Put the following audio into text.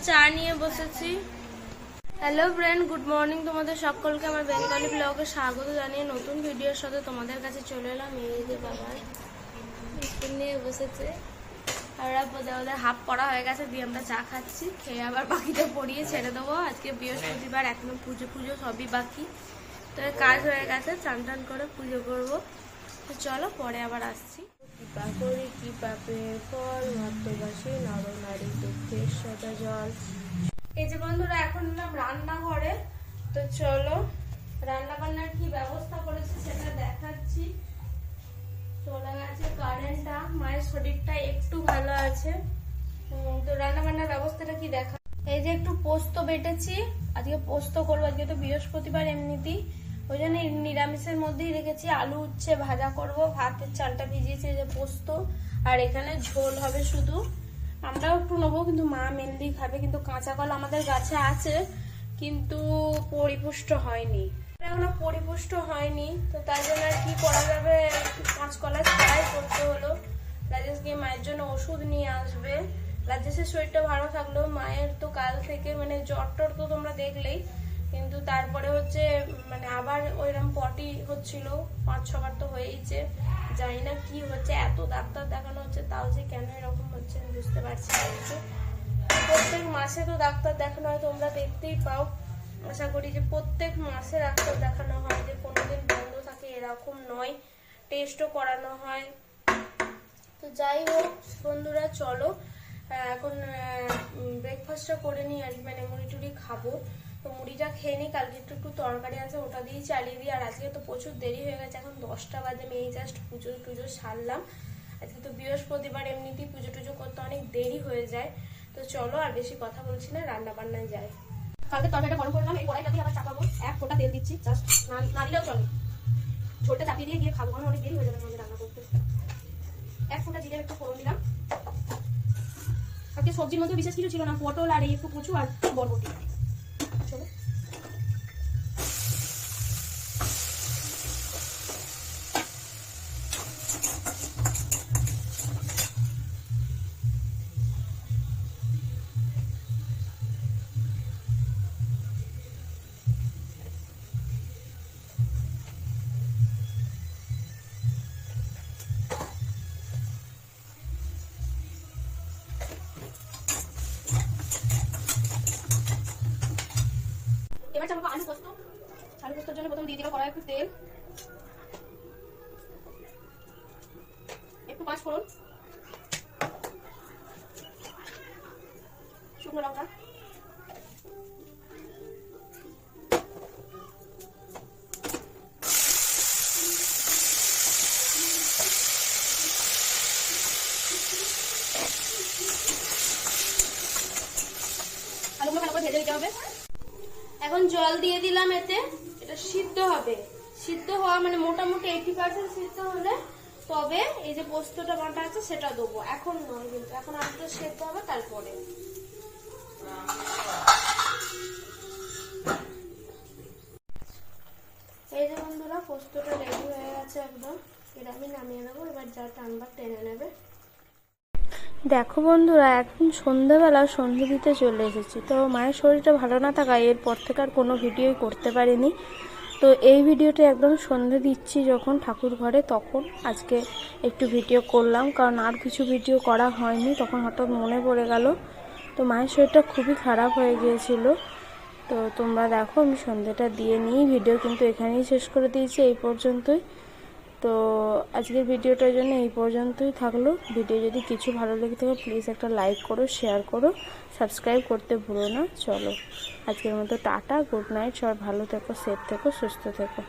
চা নিয়ে বসেছি। Hello friend, good morning. তোমাদের সকলকে আমার বেঙ্গলি ব্লগে স্বাগত জানিয়ে নতুন ভিডিওর সাথে তোমাদের কাছে চলে এলাম। এই যে বাবা স্কুল নিয়ে বসেছে, আমরা ওদের হাফ পড়া হয়ে গেছে, দিয়ে আমরা চা খাচ্ছি। খেয়ে আবার বাকিটা পড়িয়ে ছেড়ে দেবো। আজকে বৃহস্পতিবার, এখনো পুজো সবই বাকি। তো কাজ হয়ে গেছে, চান টান করে পুজো করবো। তো চলো পরে আবার আসছি। কৃপা করি কৃপা পেয়ে ফল ভাদ্রবাসী নর নারী দুঃখের সদা জল। এই যে বন্ধুরা, এখন এলাম রান্নাঘরে। তো চলো রান্না বান্নার কি ব্যবস্থা করেছি সেটা দেখাচ্ছি। চলে গেছে কারেন্টটা, মায়ের শরীরটা একটু ভালো আছে। তো রান্না বান্নার ব্যবস্থাটা কি দেখা। এই যে একটু পোস্ত বেটেছি, আজকে পোস্ত করবো। আজকে তো বৃহস্পতিবার এমনিতেই, ওই জন্য নিরামিষের মধ্যেই রেখেছি। আলু উচ্ছে ভাজা করব, ভাতের চালটা ভিজিয়েছি, যে পোস্ত। আর এখানে ঝোল হবে শুধু। আমরাও একটু নেবো, কিন্তু মা মেনলি খাবে। কিন্তু কাঁচা কলা আমাদের গাছে আছে, কিন্তু পরিপুষ্ট হয়নি, এখনো পরিপুষ্ট হয়নি। তো তাই জন্য আর কি করা যাবে, কাঁচকলা ছাড়াই করতে হলো। রাজেশ গিয়ে মায়ের জন্য ওষুধ নিয়ে আসবে। রাজেশের শরীরটা ভালো থাকলেও মায়ের তো কাল থেকে মানে জ্বর টর তো তোমরা দেখলেই, কিন্তু তারপরে হচ্ছে মানে আবার ওইরকম পটি হচ্ছিল, 5-6 বার তো হয়েইছে। জানি না কি হচ্ছে, এত ডাক্তার দেখানো হচ্ছে, তাও যে কেন এরকম হচ্ছে আমি বুঝতে পারছি না। প্রত্যেক মাসে তো ডাক্তার দেখানো হয়, তোমরা দেখতেই পাও। আশা করি যে প্রত্যেক মাসে ডাক্তার দেখানো হয়, যে কোনোদিন বন্ধ থাকে এরকম নয়। টেস্টও করানো হয়। তো যাই হোক বন্ধুরা, চলো এখন ব্রেকফাস্টটা করে নিই আর মানে মুড়ি টুড়ি খাবো। তো মুড়িটা খেয়ে নিই, কালকে একটু তরকারি আছে, ওটা দিয়েই চালিয়ে দিই। আর আজকে তো প্রচুর দেরি হয়ে গেছে, এখন 10টা বাজে। আমি এই জাস্ট পুজো টুজো সারলাম। আজকে তো বৃহস্পতিবার, এমনিতেই পুজো টুজো করতে অনেক দেরি হয়ে যায়। তো চলো আর বেশি কথা বলছি না, রান্না বান্নায় যাই। কালকে তরকারিটা গরম করলাম, এই কড়াইটা দিয়ে আবার চাপাবো। 1 ফোঁটা তেল দিচ্ছি, জাস্ট না দিলেও চলে। ঝোলটা চাপিয়ে দিয়ে গিয়ে খাবো, কারণ অনেক দেরি হয়ে যাবে আমাদের রান্না করতে। 1 ফোঁটা জিরে একটু ফোড়ন দিলাম। আজকে সবজির মধ্যে বিশেষ কিছু ছিল না, পটল আর একটু কচু আর বরবটি। চলো এবার চাপাবো আলু পোস্ত। আলু পোস্তর জন্য প্রথম দিয়ে দিলাম কড়াই একটু তেল, একটু 5 ফোড়ন, শুকনো লঙ্কা, আলুগুলো ভালো করে ভেজে দিতে হবে। এখন জল দিয়ে দিলাম, এতে এটা সিদ্ধ হবে। সিদ্ধ হওয়া মানে মোটামুটি 80% সিদ্ধ হলে তবে এই যে পোস্তটা বাটা আছে সেটা দেবো। এখন নয়, কিন্তু এখন আলুটা সেদ্ধ হবে তারপরে। এই যে বন্ধুরা, পোস্তটা রেডি হয়ে গেছে একদম। এটা আমি নামিয়ে নেবো। এবার যা টানবার টেনে নেবে। দেখো বন্ধুরা, এখন সন্ধ্যেবেলা সন্ধে দিতে চলে এসেছি। তো মায়ের শরীরটা ভালো না থাকায় এরপর থেকে আর কোনো ভিডিওই করতে পারিনি। তো এই ভিডিওটা একদম সন্ধে দিচ্ছি যখন ঠাকুর ঘরে, তখন আজকে একটু ভিডিও করলাম, কারণ আর কিছু ভিডিও করা হয়নি। তখন হঠাৎ মনে পড়ে গেল। তো মায়ের শরীরটা খুবই খারাপ হয়ে গিয়েছিল। তো তোমরা দেখো, আমি সন্ধেটা দিয়ে নিই। ভিডিও কিন্তু এখানেই শেষ করে দিয়েছি, এই পর্যন্তই। তো আজকের ভিডিওটার জন্য এই পর্যন্তই থাকলো। ভিডিও যদি কিছু ভালো লেগে থাকে প্লিজ একটা লাইক করো, শেয়ার করো, সাবস্ক্রাইব করতে ভুলো না। চলো আজকের মতো টাটা, গুড নাইট। সবাই ভালো থেকো, সেফ থেকো, সুস্থ থেকো।